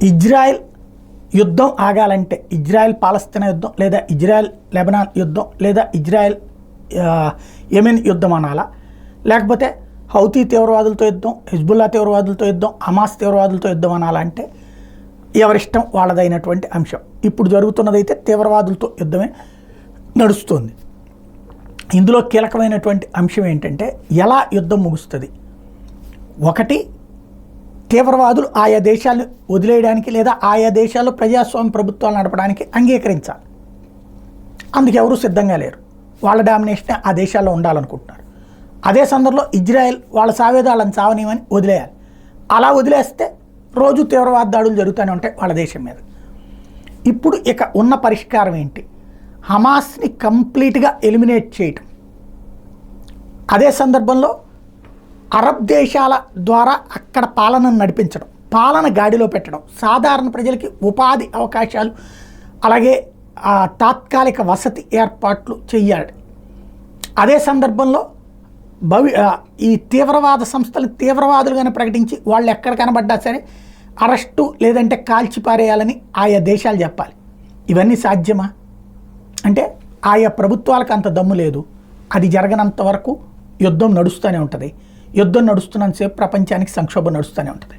Israel యుద్ధం ఆగాలంటే Israel పాలస్తీనా యుద్ధం లేదా ఇజ్రాయెల్ లెబనాన్ యుద్ధం లేదా ఇజ్రాయెల్ యెమెన్ యుద్ధం అనాలా, లేకపోతే హౌతీ తీవ్రవాదులతో యుద్ధం, హిజ్బుల్లా తీవ్రవాదులతో యుద్ధం, హమాస్ తీవ్రవాదులతో యుద్ధం అనాలా అంటే ఎవరిష్టం వాళ్ళదైనటువంటి అంశం. ఇప్పుడు జరుగుతున్నదైతే తీవ్రవాదులతో యుద్ధమే నడుస్తుంది. ఇందులో కీలకమైనటువంటి అంశం ఏంటంటే ఎలా యుద్ధం ముగుస్తుంది. ఒకటి, తీవ్రవాదులు ఆయా దేశాలను వదిలేయడానికి లేదా ఆయా దేశాల్లో ప్రజాస్వామ్య ప్రభుత్వాలు నడపడానికి అంగీకరించాలి. అందుకు ఎవరూ సిద్ధంగా లేరు. వాళ్ళ డామినేషన్ ఆ దేశాల్లో ఉండాలనుకుంటున్నారు. అదే సందర్భంలో ఇజ్రాయెల్ వాళ్ళ సావేదాలను చావనీయమని వదిలేయాలి. అలా వదిలేస్తే రోజు తీవ్రవాద దాడులు జరుగుతూనే ఉంటాయి వాళ్ళ దేశం మీద. ఇప్పుడు ఇక ఉన్న పరిష్కారం ఏంటి? హమాస్ని కంప్లీట్గా ఎలిమినేట్ చేయటం. అదే సందర్భంలో అరబ్ దేశాల ద్వారా అక్కడ పాలనను నడిపించడం, పాలన గాడిలో పెట్టడం, సాధారణ ప్రజలకి ఉపాధి అవకాశాలు అలాగే తాత్కాలిక వసతి ఏర్పాట్లు చెయ్యాలి. అదే సందర్భంలో ఈ తీవ్రవాద సంస్థలు తీవ్రవాదులుగానే ప్రకటించి వాళ్ళు ఎక్కడ కనబడ్డా సరే అరెస్టు లేదంటే కాల్చిపారేయాలని ఆయా దేశాలు చెప్పాలి. ఇవన్నీ సాధ్యమా అంటే ఆయా ప్రభుత్వాలకు అంత దమ్ము లేదు. అది జరగనంత వరకు యుద్ధం నడుస్తూనే ఉంటుంది. యుద్ధం నడుస్తున్నంతసేపు ప్రపంచానికి సంక్షోభం నడుస్తూనే ఉంటుంది.